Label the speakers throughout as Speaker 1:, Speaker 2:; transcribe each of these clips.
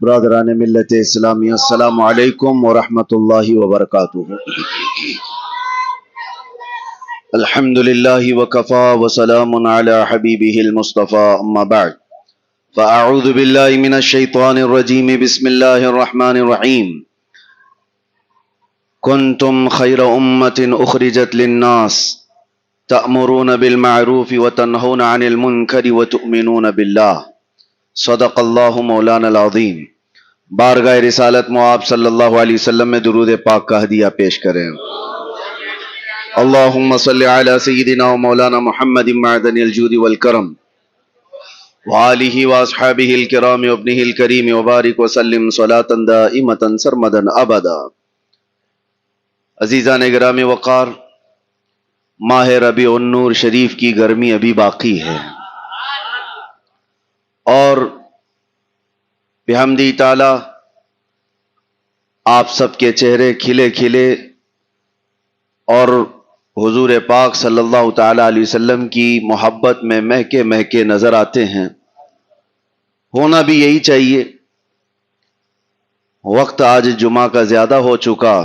Speaker 1: برادران ملت اسلامی، السلام علیکم ورحمۃ اللہ وبرکاتہ۔ الحمدللہ وکفا وسلام علی حبیبہ المصطفى، اما بعد فاعوذ باللہ من الشیطان الرجیم، بسم اللہ الرحمن الرحیم۔ کنتم خیر امۃ اخرجت للناس تأمرون بالمعروف وتنہون عن المنکر وتؤمنون باللہ، صدق اللہ مولانا العظیم۔ بارگاہ رسالت مآب صلی اللہ علیہ وسلم میں درود پاک کا ہدیہ پیش کریں۔ اللہم صلی علی سیدنا و مولانا محمد معدن الجود والکرم وآلہ واصحابہ الکرام وابنہ الکریم وبارک وسلم صلاة دائمة سرمدا ابدا۔ عزیزان گرامی وقار، ماہ ربیع النور شریف کی گرمی ابھی باقی ہے، اور بحمدی تعالی آپ سب کے چہرے کھلے کھلے اور حضور پاک صلی اللہ تعالی علیہ وسلم کی محبت میں مہکے مہکے نظر آتے ہیں۔ ہونا بھی یہی چاہیے۔ وقت آج جمعہ کا زیادہ ہو چکا۔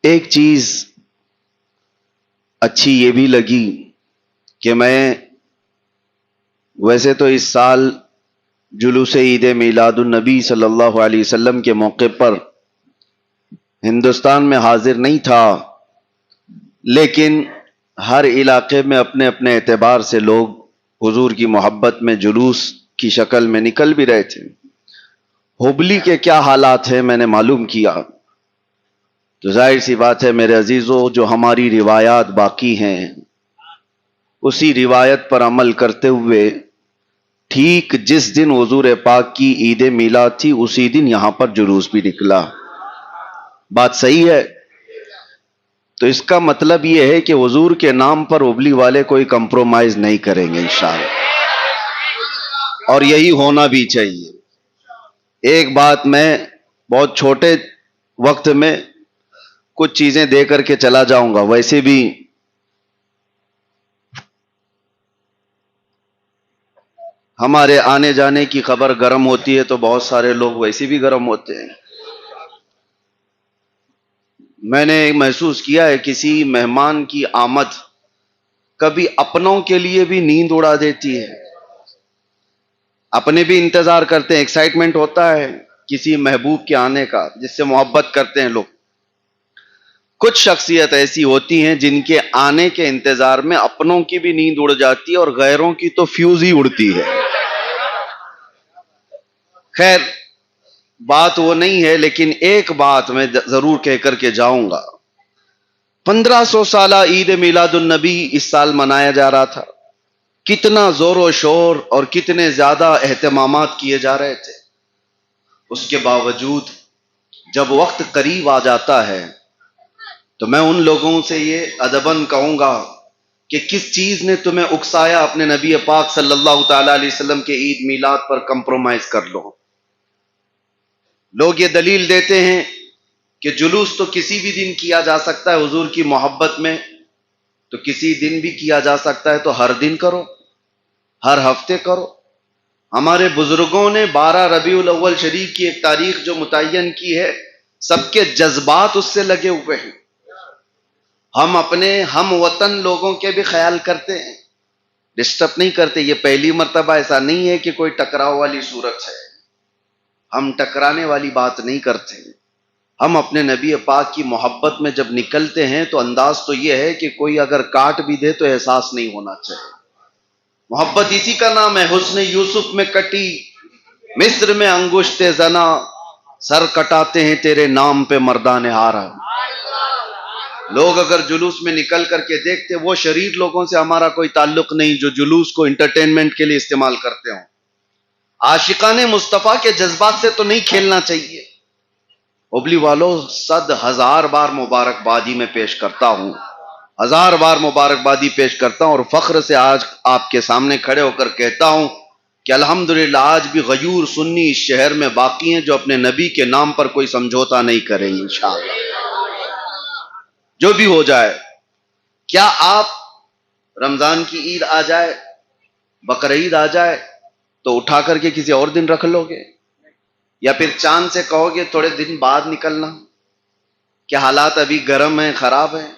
Speaker 1: ایک چیز اچھی یہ بھی لگی کہ میں ویسے تو اس سال جلوس عید میلاد النبی صلی اللہ علیہ وسلم کے موقع پر ہندوستان میں حاضر نہیں تھا، لیکن ہر علاقے میں اپنے اپنے اعتبار سے لوگ حضور کی محبت میں جلوس کی شکل میں نکل بھی رہے تھے۔ ہبلی کے کیا حالات ہیں میں نے معلوم کیا، تو ظاہر سی بات ہے میرے عزیزوں، جو ہماری روایات باقی ہیں اسی روایت پر عمل کرتے ہوئے ٹھیک جس دن حضور پاک کی عید میلاد تھی اسی دن یہاں پر جلوس بھی نکلا۔ بات صحیح ہے؟ تو اس کا مطلب یہ ہے کہ حضور کے نام پر ہبلی والے کوئی کمپرومائز نہیں کریں گے انشاءاللہ، اور یہی ہونا بھی چاہیے۔ ایک بات میں بہت چھوٹے وقت میں کچھ چیزیں دے کر کے چلا جاؤں گا، ویسے بھی ہمارے آنے جانے کی خبر گرم ہوتی ہے تو بہت سارے لوگ ویسے بھی گرم ہوتے ہیں۔ میں نے محسوس کیا ہے کسی مہمان کی آمد کبھی اپنوں کے لیے بھی نیند اڑا دیتی ہے۔ اپنے بھی انتظار کرتے ہیں، ایکسائٹمنٹ ہوتا ہے کسی محبوب کے آنے کا جس سے محبت کرتے ہیں لوگ۔ کچھ شخصیت ایسی ہوتی ہیں جن کے آنے کے انتظار میں اپنوں کی بھی نیند اڑ جاتی ہے اور غیروں کی تو فیوز ہی اڑتی ہے۔ خیر بات وہ نہیں ہے، لیکن ایک بات میں ضرور کہہ کر کے جاؤں گا۔ 1500 سالہ عید میلاد النبی اس سال منایا جا رہا تھا، کتنا زور و شور اور کتنے زیادہ اہتمامات کیے جا رہے تھے۔ اس کے باوجود جب وقت قریب آ جاتا ہے تو میں ان لوگوں سے یہ ادباً کہوں گا کہ کس چیز نے تمہیں اکسایا اپنے نبی پاک صلی اللہ تعالی علیہ وسلم کے عید میلاد پر کمپرومائز کر لو۔ لوگ یہ دلیل دیتے ہیں کہ جلوس تو کسی بھی دن کیا جا سکتا ہے، حضور کی محبت میں تو کسی دن بھی کیا جا سکتا ہے، تو ہر دن کرو، ہر ہفتے کرو۔ ہمارے بزرگوں نے 12 ربیع الاول شریف کی ایک تاریخ جو متعین کی ہے، سب کے جذبات اس سے لگے ہوئے ہیں۔ ہم اپنے ہم وطن لوگوں کے بھی خیال کرتے ہیں، ڈسٹرب نہیں کرتے۔ یہ پہلی مرتبہ ایسا نہیں ہے کہ کوئی ٹکراؤ والی صورت ہے، ہم ٹکرانے والی بات نہیں کرتے۔ ہم اپنے نبی پاک کی محبت میں جب نکلتے ہیں تو انداز تو یہ ہے کہ کوئی اگر کاٹ بھی دے تو احساس نہیں ہونا چاہیے۔ محبت اسی کا نام ہے۔ حسن یوسف میں کٹی مصر میں انگشت زنا، سر کٹاتے ہیں تیرے نام پہ مردان ہارا۔ لوگ اگر جلوس میں نکل کر کے دیکھتے، وہ شریر لوگوں سے ہمارا کوئی تعلق نہیں جو جلوس کو انٹرٹینمنٹ کے لیے استعمال کرتے ہوں۔ عاشقان مصطفیٰ کے جذبات سے تو نہیں کھیلنا چاہیے۔ ہبلی والوں 100,000 بار مبارکبادی میں پیش کرتا ہوں، 1000 بار مبارکبادی پیش کرتا ہوں، اور فخر سے آج آپ کے سامنے کھڑے ہو کر کہتا ہوں کہ الحمدللہ آج بھی غیور سنی اس شہر میں باقی ہیں جو اپنے نبی کے نام پر کوئی سمجھوتا نہیں کریں گے انشاءاللہ، جو بھی ہو جائے۔ کیا آپ رمضان کی عید آ جائے، بقرعید آ جائے تو اٹھا کر کے کسی اور دن رکھ لو گے؟ یا پھر چاند سے کہو گے تھوڑے دن بعد نکلنا؟ کیا حالات ابھی گرم ہیں، خراب ہیں؟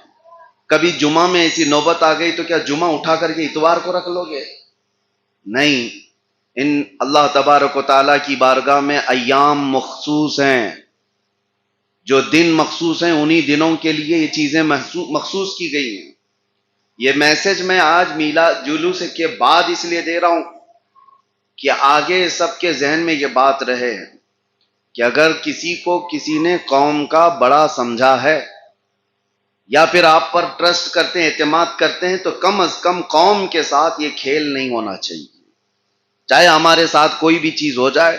Speaker 1: کبھی جمعہ میں ایسی نوبت آ گئی تو کیا جمعہ اٹھا کر کے اتوار کو رکھ لو گے؟ نہیں، ان اللہ تبارک و تعالیٰ کی بارگاہ میں ایام مخصوص ہیں، جو دن مخصوص ہیں، انہی دنوں کے لیے یہ چیزیں مخصوص کی گئی ہیں۔ یہ میسج میں آج میلاد جلوس کے بعد اس لیے دے رہا ہوں کہ آگے سب کے ذہن میں یہ بات رہے کہ اگر کسی کو کسی نے قوم کا بڑا سمجھا ہے یا پھر آپ پر ٹرسٹ کرتے ہیں، اعتماد کرتے ہیں، تو کم از کم قوم کے ساتھ یہ کھیل نہیں ہونا چاہیے۔ چاہے ہمارے ساتھ کوئی بھی چیز ہو جائے،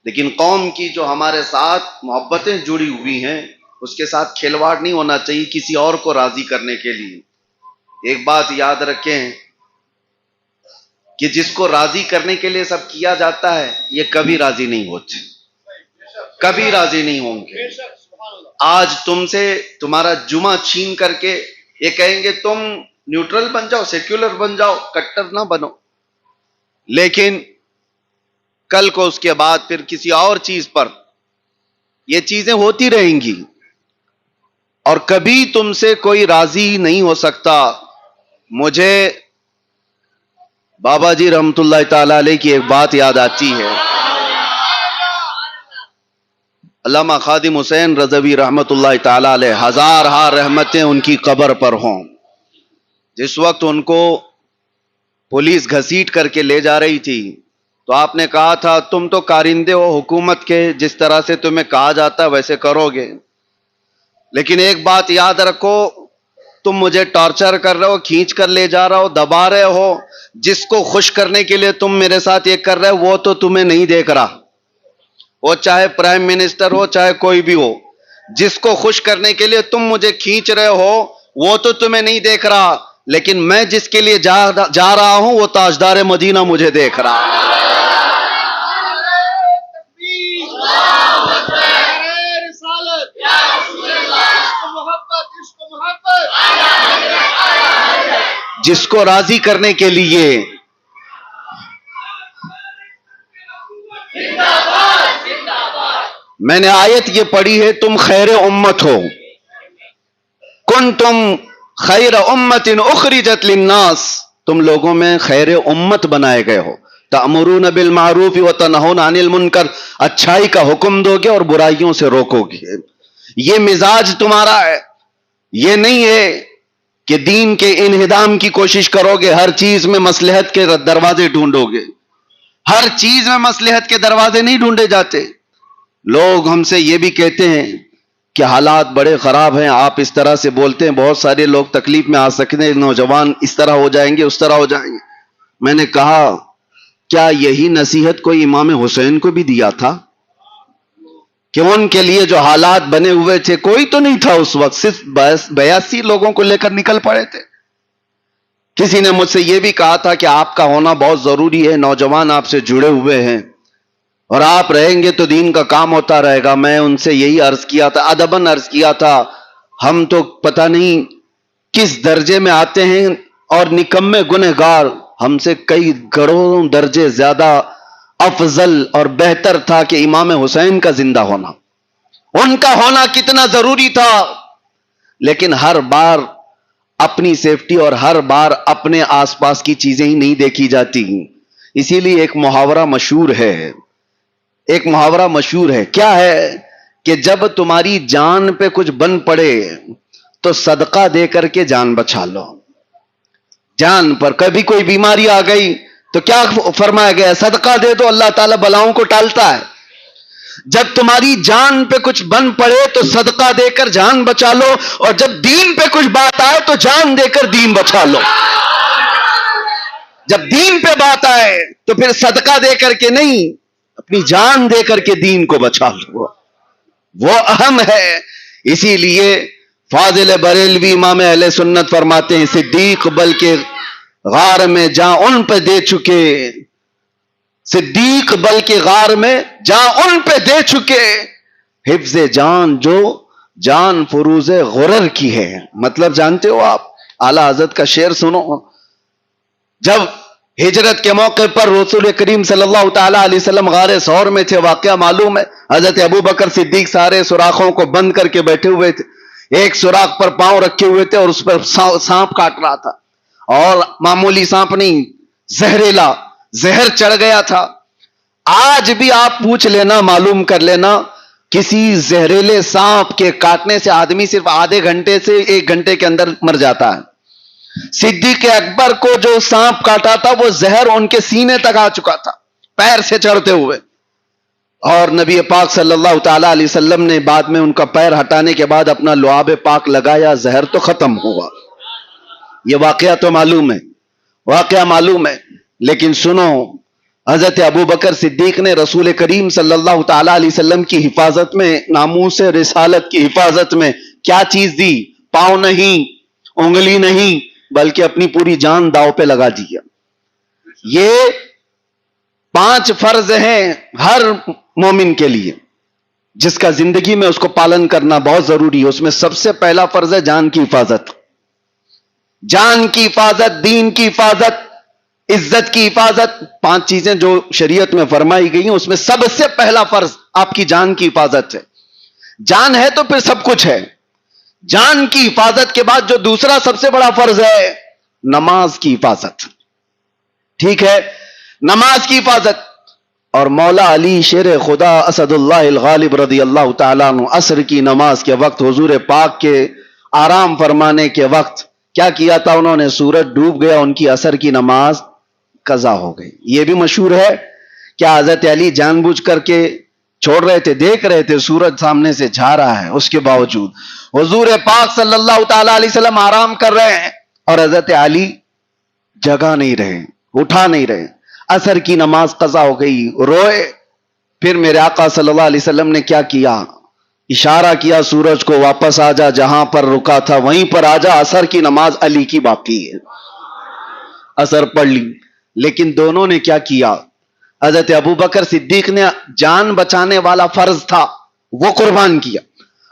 Speaker 1: لیکن قوم کی جو ہمارے ساتھ محبتیں جڑی ہوئی ہیں اس کے ساتھ کھلواڑ نہیں ہونا چاہیے کسی اور کو راضی کرنے کے لیے۔ ایک بات یاد رکھیں کہ جس کو راضی کرنے کے لیے سب کیا جاتا ہے، یہ کبھی راضی نہیں ہوتے، کبھی راضی نہیں ہوں گے۔ آج تم سے تمہارا جمعہ چھین کر کے یہ کہیں گے تم نیوٹرل بن جاؤ، سیکولر بن جاؤ، کٹر نہ بنو، لیکن کل کو اس کے بعد پھر کسی اور چیز پر یہ چیزیں ہوتی رہیں گی اور کبھی تم سے کوئی راضی نہیں ہو سکتا۔ مجھے بابا جی رحمت اللہ تعالی علیہ کی ایک بات یاد آتی ہے۔ علامہ خادم حسین رضوی رحمت اللہ تعالی علیہ، ہزار ہار رحمتیں ان کی قبر پر ہوں۔ جس وقت ان کو پولیس گھسیٹ کر کے لے جا رہی تھی تو آپ نے کہا تھا تم تو کارندے ہو حکومت کے، جس طرح سے تمہیں کہا جاتا ہے ویسے کرو گے، لیکن ایک بات یاد رکھو، تم مجھے ٹارچر کر رہے ہو، کھینچ کر لے جا رہے ہو، دبا رہے ہو، جس کو خوش کرنے کے لیے تم میرے ساتھ یہ کر رہے ہو وہ تو تمہیں نہیں دیکھ رہا، وہ چاہے پرائم منسٹر ہو چاہے کوئی بھی ہو، جس کو خوش کرنے کے لیے تم مجھے کھینچ رہے ہو وہ تو تمہیں نہیں دیکھ رہا، لیکن میں جس کے لیے جا رہا ہوں وہ تاجدار مدینہ مجھے دیکھ رہا۔ جس کو راضی کرنے کے لیے میں نے آیت یہ پڑھی ہے، تم خیر امت ہو، کنتم خیر امت اخرجت للناس، تم لوگوں میں خیر امت بنائے گئے ہو، تأمرون بالمعروف وتنہون عن المنکر، اچھائی کا حکم دو گے اور برائیوں سے روکو گے۔ یہ مزاج تمہارا ہے، یہ نہیں ہے کہ دین کے انہدام کی کوشش کرو گے، ہر چیز میں مصلحت کے دروازے ڈھونڈو گے۔ ہر چیز میں مصلحت کے دروازے نہیں ڈھونڈے جاتے۔ لوگ ہم سے یہ بھی کہتے ہیں کہ حالات بڑے خراب ہیں، آپ اس طرح سے بولتے ہیں، بہت سارے لوگ تکلیف میں آ سکتے ہیں، نوجوان اس طرح ہو جائیں گے، اس طرح ہو جائیں گے۔ میں نے کہا کیا یہی نصیحت کوئی امام حسین کو بھی دیا تھا کہ ان کے لیے جو حالات بنے ہوئے تھے، کوئی تو نہیں تھا اس وقت، صرف 82 لوگوں کو لے کر نکل پڑے تھے۔ کسی نے مجھ سے یہ بھی کہا تھا کہ آپ کا ہونا بہت ضروری ہے، نوجوان آپ سے جڑے ہوئے ہیں اور آپ رہیں گے تو دین کا کام ہوتا رہے گا۔ میں ان سے یہی عرض کیا تھا، ادباً عرض کیا تھا، ہم تو پتہ نہیں کس درجے میں آتے ہیں اور نکمے گنہگار، ہم سے کئی کروڑوں درجے زیادہ افضل اور بہتر تھا کہ امام حسین کا زندہ ہونا، ان کا ہونا کتنا ضروری تھا، لیکن ہر بار اپنی سیفٹی اور ہر بار اپنے آس پاس کی چیزیں ہی نہیں دیکھی جاتی۔ اسی لیے ایک محاورہ مشہور ہے، ایک محاورہ مشہور ہے، کیا ہے کہ جب تمہاری جان پہ کچھ بن پڑے تو صدقہ دے کر کے جان بچا لو۔ جان پر کبھی کوئی بیماری آ گئی تو کیا فرمایا گیا؟ صدقہ دے دو، اللہ تعالیٰ بلاؤں کو ٹالتا ہے۔ جب تمہاری جان پہ کچھ بن پڑے تو صدقہ دے کر جان بچا لو، اور جب دین پہ کچھ بات آئے تو جان دے کر دین بچا لو۔ جب دین پہ بات آئے تو پھر صدقہ دے کر کے نہیں، اپنی جان دے کر کے دین کو بچا لو، وہ اہم ہے۔ اسی لیے فاضل بریلوی امام اہل سنت فرماتے ہیں، صدیق بلکہ غار میں جاں ان پہ دے چکے، صدیق بلکہ غار میں جاں ان پہ دے چکے، حفظ جان جو جان فروز غرر کی ہے۔ مطلب جانتے ہو آپ؟ اعلیٰ حضرت کا شعر سنو، جب ہجرت کے موقع پر رسول کریم صلی اللہ تعالیٰ علیہ وسلم غار ثور میں تھے. واقعہ معلوم ہے, حضرت ابو بکر صدیق سارے سوراخوں کو بند کر کے بیٹھے ہوئے تھے. ایک سوراخ پر پاؤں رکھے ہوئے تھے اور اس پر سانپ کاٹ رہا تھا, اور معمولی سانپ نہیں, زہریلا زہر چڑھ گیا تھا. آج بھی آپ پوچھ لینا, معلوم کر لینا, کسی زہریلے سانپ کے کاٹنے سے آدمی صرف آدھے گھنٹے سے 1 گھنٹے کے اندر مر جاتا ہے. صدیق اکبر کو جو سانپ کاٹا تھا وہ زہر ان کے سینے تک آ چکا تھا, پیر سے چڑھتے ہوئے, اور نبی پاک صلی اللہ تعالی علیہ وسلم نے بعد میں ان کا پیر ہٹانے کے بعد اپنا لعاب پاک لگایا, زہر تو ختم ہوا. یہ واقعہ تو معلوم ہے, واقعہ معلوم ہے. لیکن سنو, حضرت ابو بکر صدیق نے رسول کریم صلی اللہ تعالی علیہ وسلم کی حفاظت میں, ناموس رسالت کی حفاظت میں کیا چیز دی؟ پاؤں نہیں, انگلی نہیں, بلکہ اپنی پوری جان داؤ پہ لگا دیا. یہ 5 فرض ہیں ہر مومن کے لیے, جس کا زندگی میں اس کو پالن کرنا بہت ضروری ہے. اس میں سب سے پہلا فرض ہے جان کی حفاظت. جان کی حفاظت, دین کی حفاظت, عزت کی حفاظت. 5 چیزیں جو شریعت میں فرمائی گئی ہیں, اس میں سب سے پہلا فرض آپ کی جان کی حفاظت ہے. جان ہے تو پھر سب کچھ ہے. جان کی حفاظت کے بعد جو دوسرا سب سے بڑا فرض ہے, نماز کی حفاظت. ٹھیک ہے, نماز کی حفاظت. اور مولا علی شیر خدا اسد اللہ الغالب رضی اللہ تعالیٰ عنہ عصر کی نماز کے وقت, حضور پاک کے آرام فرمانے کے وقت کیا کیا تھا انہوں نے؟ سورج ڈوب گیا, ان کی عصر کی نماز قضا ہو گئی. یہ بھی مشہور ہے. کیا حضرت علی جان بوجھ کر کے چھوڑ رہے تھے؟ دیکھ رہے تھے سورج سامنے سے جا رہا ہے, اس کے باوجود حضور پاک صلی اللہ تعالی علیہ وسلم آرام کر رہے ہیں اور حضرت علی جگہ نہیں رہے, اٹھا نہیں رہے. عصر کی نماز قضا ہو گئی, روئے. پھر میرے آقا صلی اللہ علیہ وسلم نے کیا کیا؟ اشارہ کیا سورج کو, واپس آ جا, جہاں پر رکا تھا وہیں پر آ جا, عصر کی نماز علی کی باقی ہے. عصر پڑھ لی. لیکن دونوں نے کیا کیا؟ حضرت ابو بکر صدیق نے جان بچانے والا فرض تھا وہ قربان کیا,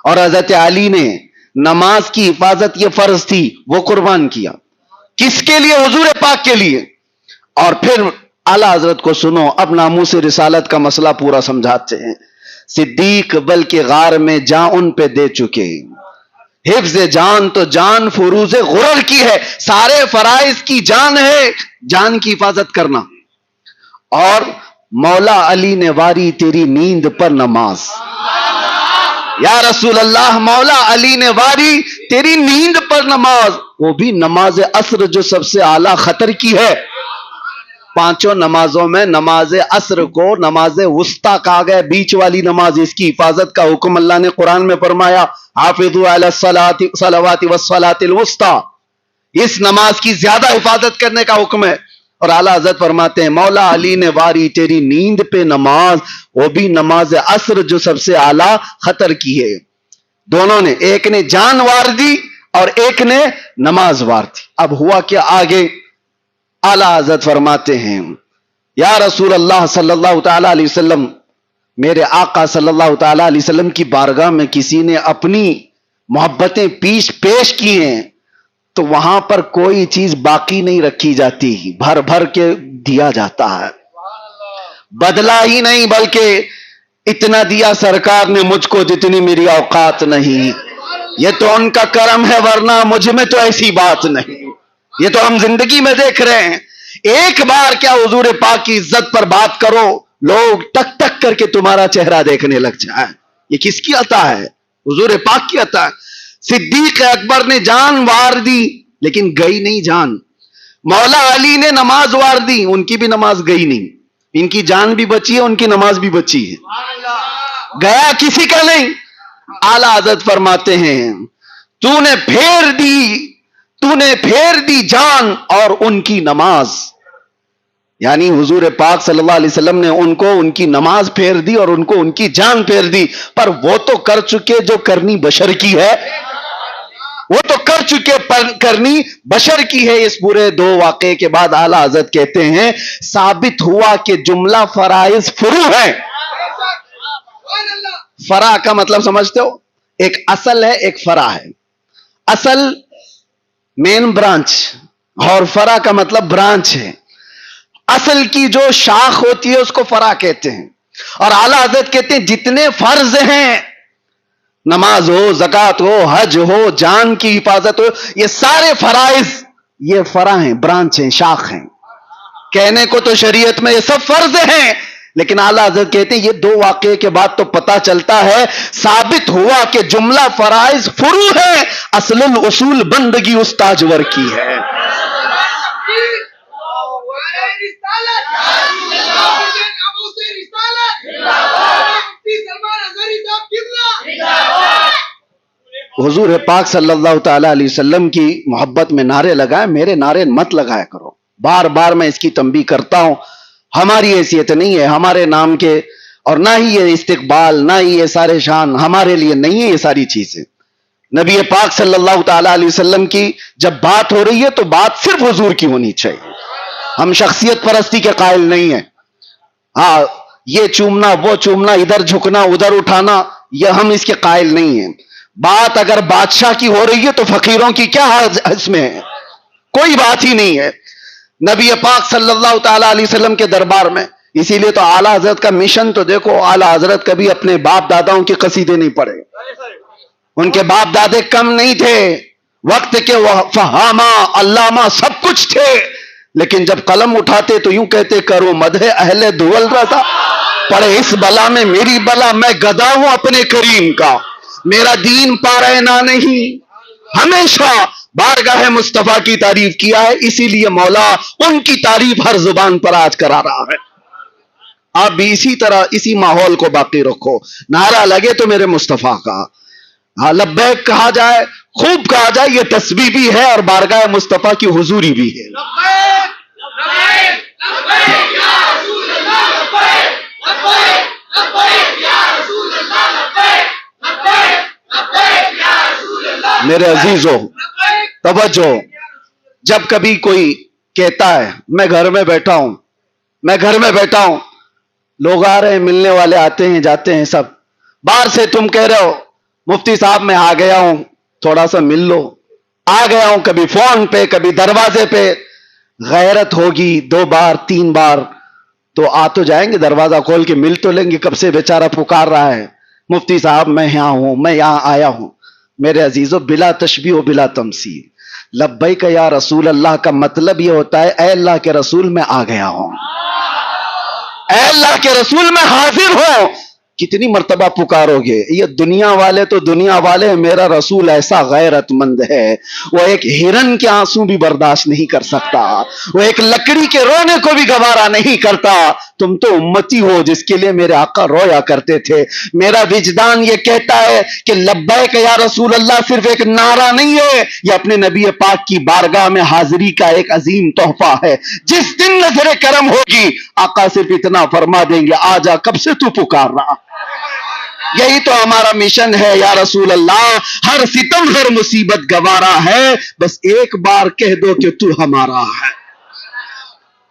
Speaker 1: اور حضرت علی نے نماز کی حفاظت یہ فرض تھی وہ قربان کیا. کس کے لیے؟ حضور پاک کے لیے. اور پھر اعلیٰ حضرت کو سنو, اب ناموس رسالت کا مسئلہ پورا سمجھاتے ہیں. صدیق بلکہ غار میں جان ان پہ دے چکے. حفظ جان تو جان فروز غرر کی ہے, سارے فرائض کی جان ہے جان کی حفاظت کرنا. اور مولا علی نے واری تیری نیند پر نماز. یا رسول اللہ, مولا علی نے واری تیری نیند پر نماز, وہ بھی نماز عصر جو سب سے اعلیٰ خطر کی ہے. 5 نمازوں میں نماز عصر کو نماز وسطیٰ کہا گیا, بیچ والی نماز. اس کی حفاظت کا حکم اللہ نے قرآن میں فرمایا, حافظوا علی الصلوات والصلاۃ الوسطیٰ. اس نماز کی زیادہ حفاظت کرنے کا حکم ہے. اور اعلیٰ حضرت فرماتے ہیں مولا علی نے واری تیری نیند پہ نماز, وہ بھی نماز عصر جو سب سے اعلیٰ خطر کی ہے. دونوں نے, ایک نے جان وار دی اور ایک نے نماز وار دی. اب ہوا کہ آگے اعلیٰ حضرت فرماتے ہیں, یا رسول اللہ صلی اللہ تعالی علیہ وسلم, میرے آقا صلی اللہ تعالی علیہ وسلم کی بارگاہ میں کسی نے اپنی محبتیں پیش کی ہیں تو وہاں پر کوئی چیز باقی نہیں رکھی جاتی, بھر بھر کے دیا جاتا ہے. بدلا ہی نہیں بلکہ اتنا دیا سرکار نے مجھ کو جتنی میری اوقات نہیں. یہ تو ان کا کرم ہے, ورنہ مجھ میں تو ایسی بات نہیں. یہ تو ہم زندگی میں دیکھ رہے ہیں. ایک بار کیا حضور پاک کی عزت پر بات کرو, لوگ ٹک ٹک کر کے تمہارا چہرہ دیکھنے لگ جائیں. یہ کس کی عطا ہے؟ حضور پاک کی عطا ہے. صدیق اکبر نے جان وار دی لیکن گئی نہیں جان. مولا علی نے نماز وار دی, ان کی بھی نماز گئی نہیں. ان کی جان بھی بچی ہے, ان کی نماز بھی بچی ہے, گیا کسی کا نہیں. اعلیٰ حضرت فرماتے ہیں تو نے پھیر دی جان اور ان کی نماز. یعنی حضور پاک صلی اللہ علیہ وسلم نے ان کو ان کی نماز پھیر دی اور ان کو ان کی جان پھیر دی. پر وہ تو کر چکے جو کرنی بشر کی ہے, وہ تو کر چکے پر کرنی بشر کی ہے. اس پورے 2 واقعے کے بعد اعلیٰ حضرت کہتے ہیں ثابت ہوا کہ جملہ فرائض فرو ہے. فرع کا مطلب سمجھتے ہو؟ ایک اصل ہے, ایک فرع ہے. اصل مین برانچ اور فرع کا مطلب برانچ ہے.
Speaker 2: اصل کی جو شاخ ہوتی ہے اس کو فرع کہتے ہیں. اور اعلیٰ حضرت کہتے ہیں جتنے فرض ہیں، نماز ہو، زکوٰۃ ہو، حج ہو، جان کی حفاظت ہو، یہ سارے فرائض یہ فرع ہیں، برانچ ہیں، شاخ ہیں. کہنے کو تو شریعت میں یہ سب فرض ہیں، لیکن اعلیٰ حضرت کہتے ہیں یہ دو واقعے کے بعد تو پتہ چلتا ہے، ثابت ہوا کہ جملہ فرائض فروع ہے، اصل الاصول بندگی اس تاجور کی ہے. حضور پاک صلی اللہ تعالی علیہ وسلم کی محبت میں نعرے لگائے، میرے نعرے مت لگایا کرو. بار بار میں اس کی تنبیہ کرتا ہوں، ہماری حیثیت نہیں ہے ہمارے نام کے، اور نہ ہی یہ استقبال، نہ ہی یہ سارے شان ہمارے لیے نہیں ہے. یہ ساری چیزیں نبی پاک صلی اللہ تعالی علیہ وسلم کی جب بات ہو رہی ہے تو بات صرف حضور کی ہونی چاہیے. ہم شخصیت پرستی کے قائل نہیں ہیں. ہاں، یہ چومنا، وہ چومنا، ادھر جھکنا، ادھر اٹھانا، یہ ہم اس کے قائل نہیں ہیں. بات اگر بادشاہ کی ہو رہی ہے تو فقیروں کی کیا اس میں ہے؟ کوئی بات ہی نہیں ہے. نبی پاک صلی اللہ تعالی علیہ وسلم کے دربار میں، اسی لیے تو اعلیٰ حضرت کا مشن تو دیکھو، اعلیٰ حضرت کبھی اپنے باپ داداؤں کے قصیدے نہیں پڑھے. ان کے باپ دادے کم نہیں تھے، وقت کے فہامہ، علامہ سب کچھ تھے، لیکن جب قلم اٹھاتے تو یوں کہتے کرو مدح اہل دول رضا، پڑے اس بلا میں میری بلا، میں گدا ہوں اپنے کریم کا، میرا دین پارینہ نہیں. ہمیشہ بارگاہ مصطفیٰ کی تعریف کیا ہے، اسی لیے مولا ان کی تعریف ہر زبان پر آج کرا رہا ہے. آپ بھی اسی طرح اسی ماحول کو باقی رکھو. نعرہ لگے تو میرے مصطفیٰ کا، ہاں لبیک کہا جائے، خوب کہا جائے، یہ تسبیح بھی ہے اور بارگاہ مصطفیٰ کی حضوری بھی ہے. میرے عزیزو توجہ، جب کبھی کوئی کہتا ہے میں گھر میں بیٹھا ہوں، میں گھر میں بیٹھا ہوں، لوگ آ رہے ہیں، ملنے والے آتے ہیں جاتے ہیں، سب باہر سے تم کہہ رہے ہو مفتی صاحب میں آ گیا ہوں تھوڑا سا مل لو، آ گیا ہوں، کبھی فون پہ کبھی دروازے پہ. غیرت ہوگی 2 بار 3 بار تو آ تو جائیں گے، دروازہ کھول کے مل تو لیں گے. کب سے بیچارہ پکار رہا ہے مفتی صاحب میں یہاں ہوں، میں یہاں آیا ہوں. میرے عزیزو بلا تشبیہ و بلا تمثیل، لبیک یا رسول اللہ کا مطلب یہ ہوتا ہے اے اللہ کے رسول میں آ گیا ہوں، اے اللہ کے رسول میں حاضر ہوں. کتنی مرتبہ پکارو گے؟ یہ دنیا والے تو دنیا والے ہیں، میرا رسول ایسا غیرت مند ہے، وہ ایک ہرن کے آنسو بھی برداشت نہیں کر سکتا، وہ ایک لکڑی کے رونے کو بھی گوارا نہیں کرتا. تم تو امتی ہو جس کے لیے میرے آقا رویا کرتے تھے. میرا وجدان یہ کہتا ہے کہ لبیک یا رسول اللہ صرف ایک نعرہ نہیں ہے، یہ اپنے نبی پاک کی بارگاہ میں حاضری کا ایک عظیم تحفہ ہے. جس دن نظر کرم ہوگی آقا صرف اتنا فرما دیں گے آ جا، کب سے تو پکار رہا. یہی تو ہمارا مشن ہے یا رسول اللہ، ہر ستم ہر مصیبت گوارا ہے، بس ایک بار کہہ دو کہ تو ہمارا ہے.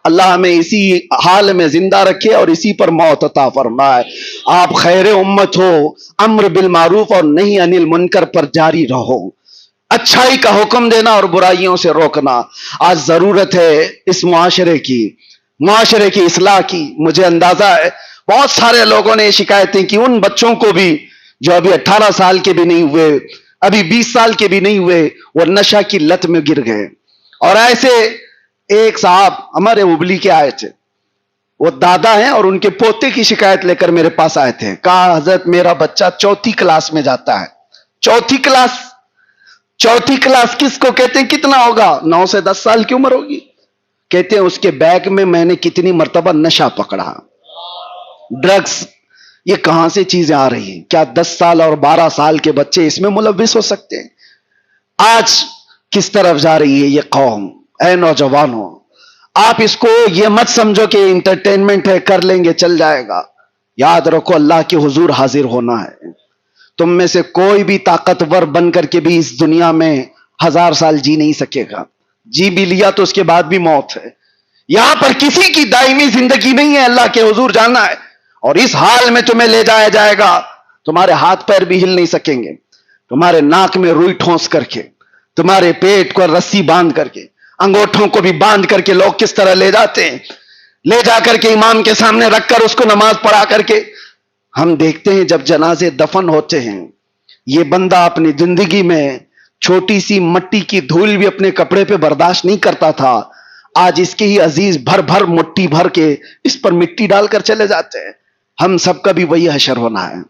Speaker 2: اللہ ہمیں اسی حال میں زندہ رکھے اور اسی پر موت عطا فرمائے. آپ خیر امت ہو، امر بالمعروف اور نہی عن المنکر پر جاری رہو، اچھائی کا حکم دینا اور برائیوں سے روکنا. آج ضرورت ہے اس معاشرے کی اصلاح کی. مجھے اندازہ ہے بہت سارے لوگوں نے شکایتیں کی، ان بچوں کو بھی جو ابھی 18 سال کے بھی نہیں ہوئے، ابھی 20 سال کے بھی نہیں ہوئے، وہ نشہ کی لت میں گر گئے. اور ایسے ایک صاحب ہمارے ابلی کے آئے تھے، وہ دادا ہیں اور ان کے پوتے کی شکایت لے کر میرے پاس آئے تھے. کہا حضرت میرا بچہ 4تھی کلاس میں جاتا ہے. 4تھی کلاس کس کو کہتے ہیں؟ کتنا ہوگا؟ 9 سے 10 سال کی عمر ہوگی. کہتے ہیں اس کے بیگ میں میں نے کتنی مرتبہ نشہ پکڑا، ڈرگس. یہ کہاں سے چیزیں آ رہی ہیں؟ کیا 10 سال اور 12 سال کے بچے اس میں ملوث ہو سکتے ہیں؟ آج کس طرف جا رہی ہے یہ قوم؟ اے نوجوانوں، آپ اس کو یہ مت سمجھو کہ انٹرٹینمنٹ ہے، کر لیں گے چل جائے گا. یاد رکھو اللہ کے حضور حاضر ہونا ہے. تم میں سے کوئی بھی طاقتور بن کر کے بھی اس دنیا میں 1000 سال جی نہیں سکے گا. جی بھی لیا تو اس کے بعد بھی موت ہے. یہاں پر کسی کی دائمی زندگی نہیں ہے، اللہ کے حضور جانا ہے. اور اس حال میں تمہیں لے جایا جائے گا، تمہارے ہاتھ پیر بھی ہل نہیں سکیں گے، تمہارے ناک میں روئی ٹھونس کر کے، تمہارے پیٹ کو رسی باندھ کر کے، انگوٹھوں کو بھی باندھ کر کے لوگ کس طرح لے جاتے ہیں. لے جا کر کے امام کے سامنے رکھ کر اس کو نماز پڑھا کر کے ہم دیکھتے ہیں جب جنازے دفن ہوتے ہیں، یہ بندہ اپنی زندگی میں چھوٹی سی مٹی کی دھول بھی اپنے کپڑے پہ برداشت نہیں کرتا تھا، آج اس کے ہی عزیز بھر بھر مٹی بھر کے اس پر مٹی ڈال کر چلے جاتے ہیں۔ ہم سب کا بھی وہی حشر ہونا ہے،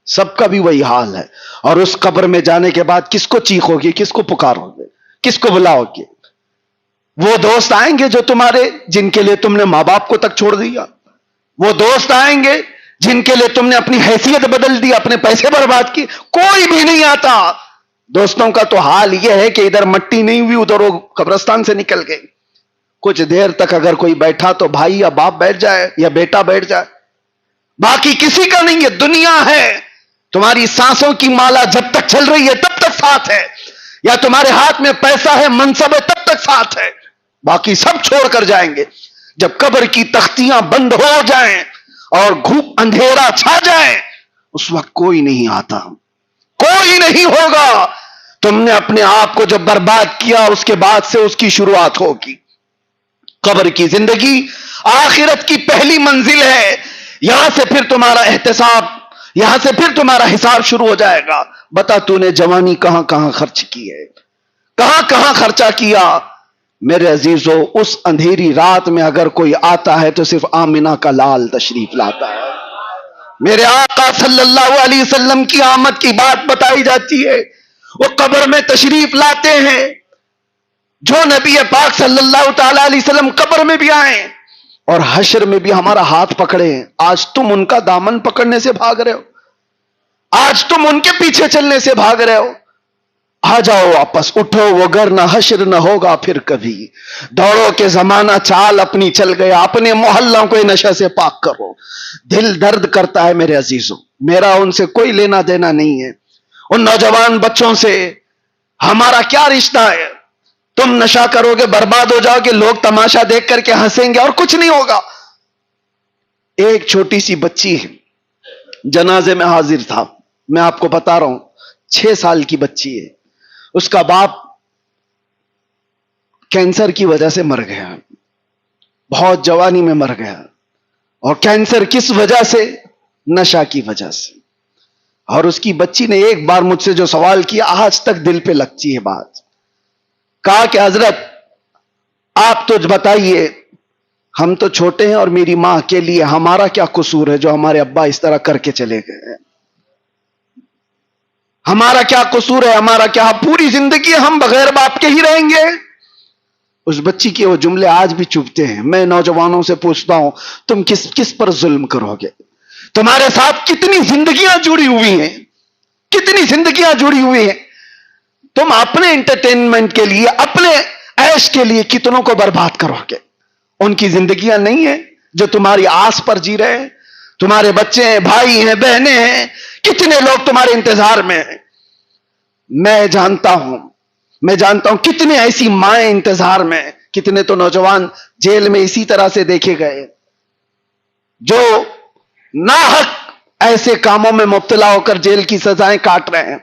Speaker 2: سب کا بھی وہی حال ہے، اور اس قبر میں جانے کے بعد کس کو چیخو گے، کس کو پکارو گے، کس کو بلاؤ گے؟ وہ دوست آئیں گے جو تمہارے، جن کے لیے تم نے ماں باپ کو تک چھوڑ دیا، وہ دوست آئیں گے جن کے لیے تم نے اپنی حیثیت بدل دی، اپنے پیسے برباد کی، کوئی بھی نہیں آتا۔ دوستوں کا تو حال یہ ہے کہ ادھر مٹی نہیں ہوئی ادھر وہ قبرستان سے نکل گئے، کچھ دیر تک اگر کوئی بیٹھا تو بھائی یا باپ بیٹھ جائے یا بیٹا بیٹھ جائے، باقی کسی کا نہیں ہے۔ دنیا ہے، تمہاری سانسوں کی مالا جب تک چل رہی ہے تب تک ساتھ ہے، یا تمہارے ہاتھ میں پیسہ ہے، منصب ہے، تب تک ساتھ ہے، باقی سب چھوڑ کر جائیں گے۔ جب قبر کی تختیاں بند ہو جائیں اور گھوپ اندھیرا چھا جائے، اس وقت کوئی نہیں آتا، کوئی نہیں ہوگا۔ تم نے اپنے آپ کو جب برباد کیا، اس کے بعد سے اس کی شروعات ہوگی۔ قبر کی زندگی آخرت کی پہلی منزل ہے، یہاں سے پھر تمہارا احتساب، یہاں سے پھر تمہارا حساب شروع ہو جائے گا۔ بتا تو نے جوانی کہاں کہاں خرچ کی ہے، کہاں کہاں خرچہ کیا؟ میرے عزیزو، اس اندھیری رات میں اگر کوئی آتا ہے تو صرف آمنہ کا لال تشریف لاتا ہے۔ میرے آقا صلی اللہ علیہ وسلم کی آمد کی بات بتائی جاتی ہے، وہ قبر میں تشریف لاتے ہیں۔ جو نبی پاک صلی اللہ تعالی علیہ وسلم قبر میں بھی آئیں اور حشر میں بھی ہمارا ہاتھ پکڑے، آج تم ان کا دامن پکڑنے سے بھاگ رہے ہو، آج تم ان کے پیچھے چلنے سے بھاگ رہے ہو۔ آ جاؤ واپس، اٹھو، وہ گر نہ حشر نہ ہوگا پھر کبھی، دوڑو کے زمانہ چال اپنی چل گیا، اپنے محلوں کو نشہ سے پاک کرو۔ دل درد کرتا ہے میرے عزیزوں، میرا ان سے کوئی لینا دینا نہیں ہے، ان نوجوان بچوں سے ہمارا کیا رشتہ ہے؟ تم نشہ کرو گے، برباد ہو جاؤ گے، لوگ تماشا دیکھ کر کے ہنسیں گے اور کچھ نہیں ہوگا۔ ایک چھوٹی سی بچی ہے، جنازے میں حاضر تھا، میں آپ کو بتا رہا ہوں، 6 سال کی بچی ہے، اس کا باپ کینسر کی وجہ سے مر گیا، بہت جوانی میں مر گیا، اور کینسر کس وجہ سے؟ نشہ کی وجہ سے۔ اور اس کی بچی نے ایک بار مجھ سے جو سوال کیا، آج تک دل پہ لگتی ہے بات، کہا کہ حضرت آپ تو بتائیے، ہم تو چھوٹے ہیں اور میری ماں کے لیے ہمارا کیا قصور ہے جو ہمارے ابا اس طرح کر کے چلے گئے؟ ہمارا کیا قصور ہے؟ ہمارا کیا؟ پوری زندگی ہم بغیر باپ کے ہی رہیں گے؟ اس بچی کے وہ جملے آج بھی چبھتے ہیں۔ میں نوجوانوں سے پوچھتا ہوں، تم کس پر ظلم کرو گے؟ تمہارے ساتھ کتنی زندگیاں جڑی ہوئی ہیں، کتنی زندگیاں جڑی ہوئی ہیں، تم اپنے انٹرٹینمنٹ کے لیے، اپنے عیش کے لیے کتنوں کو برباد کرو گے؟ ان کی زندگیاں نہیں ہیں جو تمہاری آس پر جی رہے ہیں؟ تمہارے بچے ہیں، بھائی ہیں، بہنیں ہیں، کتنے لوگ تمہارے انتظار میں ہیں۔ میں جانتا ہوں کتنے ایسی مائیں انتظار میں، کتنے تو نوجوان جیل میں اسی طرح سے دیکھے گئے جو ناحق ایسے کاموں میں مبتلا ہو کر جیل کی سزائیں کاٹ رہے ہیں،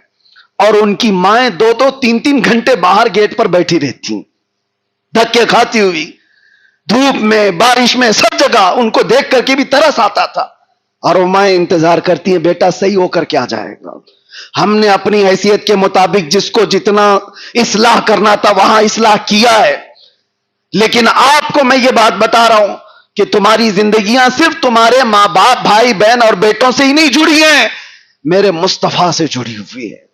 Speaker 2: اور ان کی مائیں 2-3 گھنٹے باہر گیٹ پر بیٹھی رہتی، دھکے کھاتی ہوئی، دھوپ میں، بارش میں، سب جگہ ان کو دیکھ کر کے بھی ترس آتا تھا، اور وہ مائیں انتظار کرتی ہیں بیٹا صحیح ہو کر کیا جائے گا۔ ہم نے اپنی حیثیت کے مطابق جس کو جتنا اصلاح کرنا تھا وہاں اصلاح کیا ہے، لیکن آپ کو میں یہ بات بتا رہا ہوں کہ تمہاری زندگیاں صرف تمہارے ماں باپ، بھائی بہن اور بیٹوں سے ہی نہیں جڑی ہیں، میرے مصطفیٰ سے جڑی ہوئی ہے۔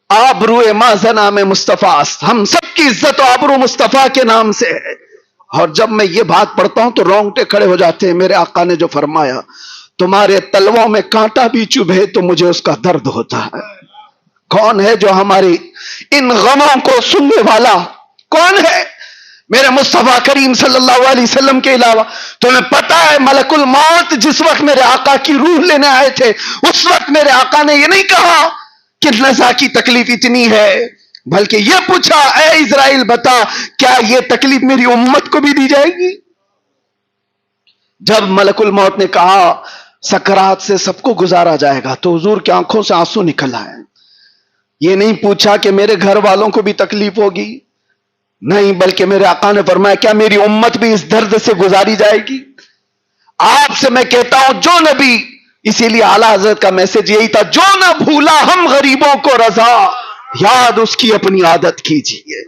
Speaker 2: آبرو ماذا نام مصطفیٰ، ہم سب کی عزت و آبرو مصطفیٰ کے نام سے ہے۔ اور جب میں یہ بات پڑھتا ہوں تو رونگٹے کھڑے ہو جاتے ہیں۔ میرے آقا نے جو فرمایا، تمہارے تلووں میں کانٹا بھی چبھے تو مجھے اس کا درد ہوتا ہے۔ کون ہے جو ہماری ان غموں کو سننے والا؟ کون ہے میرے مصطفیٰ کریم صلی اللہ علیہ وسلم کے علاوہ؟ تمہیں پتا ہے ملک الموت جس وقت میرے آقا کی روح لینے آئے تھے، اس وقت میرے آقا نے یہ نہیں کہا کہ نزا کی تکلیف اتنی ہے، بلکہ یہ پوچھا، اے اسرائیل بتا کیا یہ تکلیف میری امت کو بھی دی جائے گی؟ جب ملک الموت نے کہا سکرات سے سب کو گزارا جائے گا، تو حضور کی آنکھوں سے آنسو نکل آئے۔ یہ نہیں پوچھا کہ میرے گھر والوں کو بھی تکلیف ہوگی، نہیں، بلکہ میرے آقا نے فرمایا کیا میری امت بھی اس درد سے گزاری جائے گی؟ آپ سے میں کہتا ہوں جو نبی، اسی لیے اعلیٰ حضرت کا میسج یہی تھا، جو نہ بھولا ہم غریبوں کو رضا، یاد اس کی اپنی عادت کیجیے،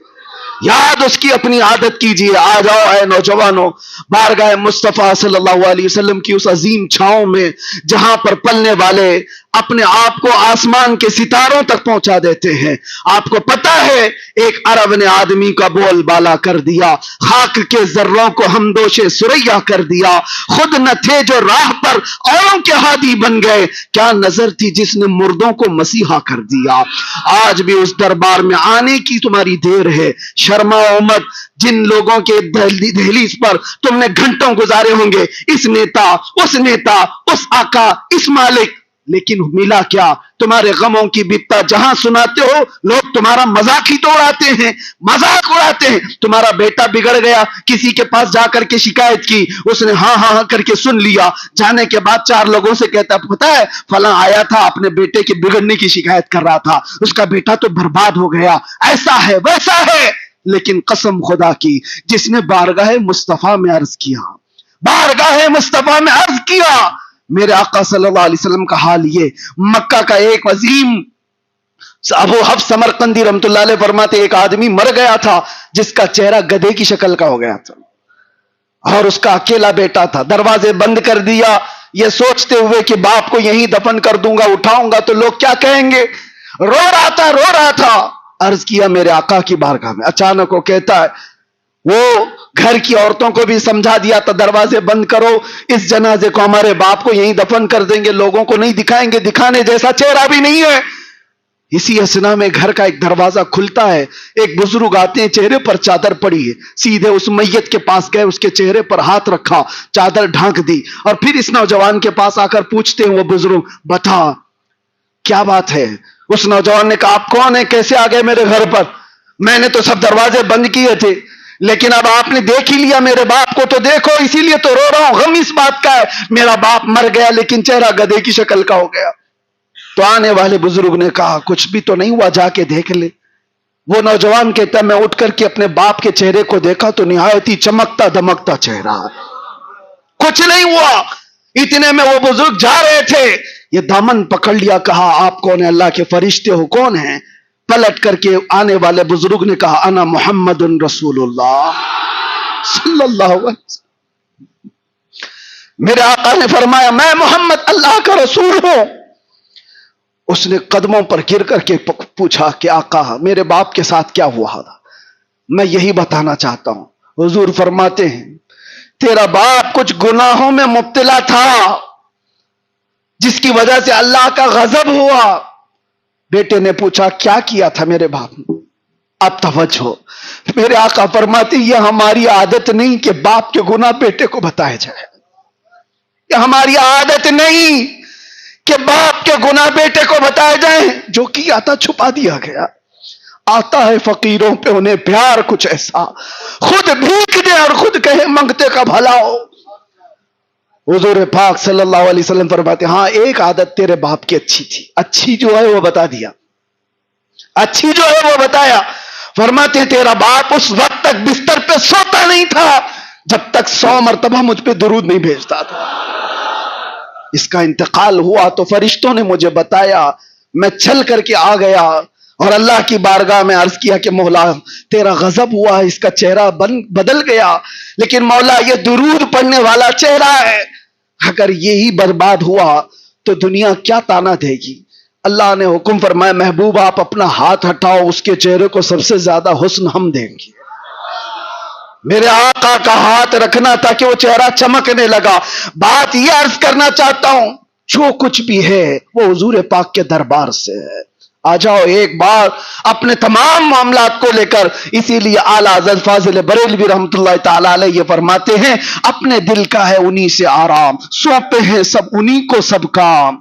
Speaker 2: یاد اس کی اپنی عادت کیجیے۔ آ جاؤ اے نوجوانوں، بارگاہ مصطفیٰ صلی اللہ علیہ وسلم کی اس عظیم چھاؤں میں جہاں پر پلنے والے اپنے آپ کو آسمان کے ستاروں تک پہنچا دیتے ہیں۔ آپ کو پتا ہے ایک عرب نے آدمی کا بول بالا کر دیا، خاک کے ذروں کو ہمدوش سریا کر دیا، خود نہ تھے جو راہ پر اوروں کے ہادی بن گئے، کیا نظر تھی جس نے مردوں کو مسیحا کر دیا۔ آج بھی اس دربار میں آنے کی تمہاری دیر ہے، شرماؤ مت۔ جن لوگوں کے دہلیز پر تم نے گھنٹوں گزارے ہوں گے، اس نیتا، اس آقا، اس مالک، لیکن ملا کیا؟ تمہارے غموں کی بپتا جہاں سناتے ہو لوگ تمہارا مذاق ہی تو اڑاتے ہیں، مذاق اڑاتے ہیں۔ تمہارا بیٹا بگڑ گیا، کسی کے پاس جا کر کے شکایت کی، اس نے ہاں ہاں کر کے سن لیا، جانے کے بعد چار لوگوں سے کہتا پتا ہے فلاں آیا تھا اپنے بیٹے کے بگڑنے کی شکایت کر رہا تھا، اس کا بیٹا تو برباد ہو گیا، ایسا ہے ویسا ہے۔ لیکن قسم خدا کی جس نے بارگاہ مصطفیٰ میں عرض کیا، بارگاہ مصطفیٰ میں عرض کیا، میرے آقا صلی اللہ علیہ وسلم کا حال یہ، مکہ کا ایک عظیم ابو حفص سمرقندی رحمت اللہ علیہ فرماتے ایک آدمی مر گیا تھا جس کا چہرہ گدھے کی شکل کا ہو گیا تھا، اور اس کا اکیلا بیٹا تھا، دروازے بند کر دیا یہ سوچتے ہوئے کہ باپ کو یہیں دفن کر دوں گا، اٹھاؤں گا تو لوگ کیا کہیں گے، رو رہا تھا۔ عرض کیا میرے آقا کی بارگاہ میں، اچانک وہ کہتا ہے وہ گھر کی عورتوں کو بھی سمجھا دیا تھا دروازے بند کرو، اس جنازے کو ہمارے باپ کو یہیں دفن کر دیں گے، لوگوں کو نہیں دکھائیں گے، دکھانے جیسا چہرہ بھی نہیں ہے۔ اسی اسنا میں گھر کا ایک دروازہ کھلتا ہے، ایک بزرگ آتے ہیں، چہرے پر چادر پڑی ہے، سیدھے اس میت کے پاس گئے، اس کے چہرے پر ہاتھ رکھا، چادر ڈھانک دی، اور پھر اس نوجوان کے پاس آ کر پوچھتے ہیں وہ بزرگ بتا کیا بات ہے۔ اس نوجوان نے کہا آپ کون ہیں، کیسے آ گئے میرے گھر پر؟ میں نے تو سب دروازے بند کیے تھے، لیکن اب آپ نے دیکھ ہی لیا میرے باپ کو تو دیکھو، اسی لیے تو رو رہا ہوں، غم اس بات کا ہے میرا باپ مر گیا لیکن چہرہ گدھے کی شکل کا ہو گیا۔ تو آنے والے بزرگ نے کہا کچھ بھی تو نہیں ہوا، جا کے دیکھ لے۔ وہ نوجوان کہتا میں اٹھ کر کے اپنے باپ کے چہرے کو دیکھا تو نہایت ہی چمکتا دمکتا چہرہ، کچھ نہیں ہوا۔ اتنے میں وہ بزرگ جا رہے تھے، یہ دامن پکڑ لیا، کہا آپ کون ہیں؟ اللہ کے فرشتے ہو؟ کون ہیں؟ پلٹ کر کے آنے والے بزرگ نے کہا انا محمد رسول اللہ صلی اللہ علیہ وسلم۔ میرے آقا نے فرمایا میں محمد اللہ کا رسول ہوں۔ اس نے قدموں پر گر کر کے پوچھا کہ آقا میرے باپ کے ساتھ کیا ہوا تھا؟ میں یہی بتانا چاہتا ہوں۔ حضور فرماتے ہیں تیرا باپ کچھ گناہوں میں مبتلا تھا جس کی وجہ سے اللہ کا غضب ہوا۔ بیٹے نے پوچھا کیا کیا تھا میرے باپ نے؟ اب توجہ، میرے آقا فرماتے یہ ہماری عادت نہیں کہ باپ کے گناہ بیٹے کو بتائے جائے، یہ ہماری عادت نہیں کہ باپ کے گناہ بیٹے کو بتائے جائیں، جو کیا تھا چھپا دیا گیا۔ آتا ہے فقیروں پہ انہیں پیار کچھ ایسا، خود بھیک دے اور خود کہے منگتے کا بھلا ہو۔ حضور پاک صلی اللہ علیہ وسلم فرماتے ہاں ایک عادت تیرے باپ کی اچھی تھی، اچھی جو ہے وہ بتا دیا، اچھی جو ہے وہ بتایا۔ فرماتے ہیں تیرا باپ اس وقت تک بستر پہ سوتا نہیں تھا جب تک 100 مرتبہ مجھ پہ درود نہیں بھیجتا تھا۔ اس کا انتقال ہوا تو فرشتوں نے مجھے بتایا، میں چل کر کے آ گیا اور اللہ کی بارگاہ میں عرض کیا کہ مولا تیرا غضب ہوا، اس کا چہرہ بدل گیا، لیکن مولا یہ درود پڑھنے والا چہرہ ہے، اگر یہی برباد ہوا تو دنیا کیا تانا دے گی۔ اللہ نے حکم فرمایا محبوب آپ اپنا ہاتھ ہٹاؤ، اس کے چہرے کو سب سے زیادہ حسن ہم دیں گے۔ میرے آقا کا ہاتھ رکھنا تھا کہ وہ چہرہ چمکنے لگا۔ بات یہ عرض کرنا چاہتا ہوں جو کچھ بھی ہے وہ حضور پاک کے دربار سے ہے۔ آ جاؤ ایک بار اپنے تمام معاملات کو لے کر، اسی لیے اعلیٰ حضرت فاضل بریلوی رحمت اللہ تعالی علیہ یہ فرماتے ہیں اپنے دل کا ہے انہی سے آرام، سونپے ہیں سب انہی کو سب کام،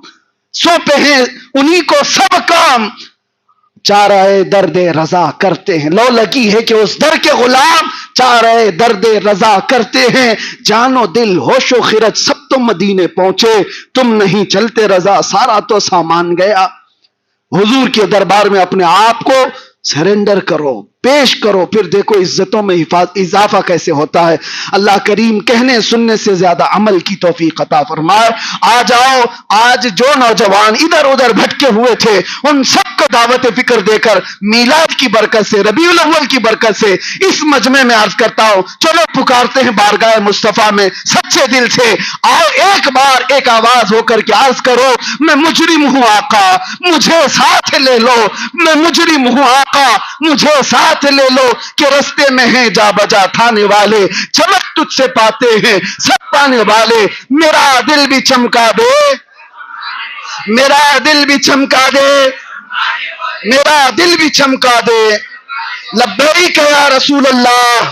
Speaker 2: سونپے ہیں انہی کو سب کام، چارہ درد رضا کرتے ہیں، لو لگی ہے کہ اس در کے غلام چارہ درد رضا کرتے ہیں، جان و دل ہوش و خرد سب تم مدینے پہنچے، تم نہیں چلتے رضا سارا تو سامان گیا۔ حضور کے دربار میں اپنے آپ کو سرنڈر کرو، پیش کرو، پھر دیکھو عزتوں میں اضافہ کیسے ہوتا ہے۔ اللہ کریم کہنے سننے سے زیادہ عمل کی توفیق عطا فرمائے۔ آ جاؤ، آج جو نوجوان ادھر ادھر بھٹکے ہوئے تھے ان سب کو دعوت فکر دے کر میلاد کی برکت سے، ربیع الاول کی برکت سے اس مجمع میں عرض کرتا ہوں، چلو پکارتے ہیں بارگاہ مصطفیٰ میں سچے دل سے، آؤ ایک بار ایک آواز ہو کر کے عرض کرو، میں مجرم ہوں آقا مجھے ساتھ لے لو، میں مجرم ہوں آقا مجھے ساتھ لے لو، کہ رستے میں ہیں جا بجا تھانے والے، چمک تجھ سے پاتے ہیں سب پانے والے، میرا دل بھی چمکا دے، میرا دل بھی چمکا دے، میرا دل بھی چمکا دے، لبیک یا رسول اللہ،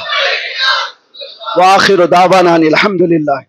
Speaker 2: وآخر دعوانا الحمدللہ۔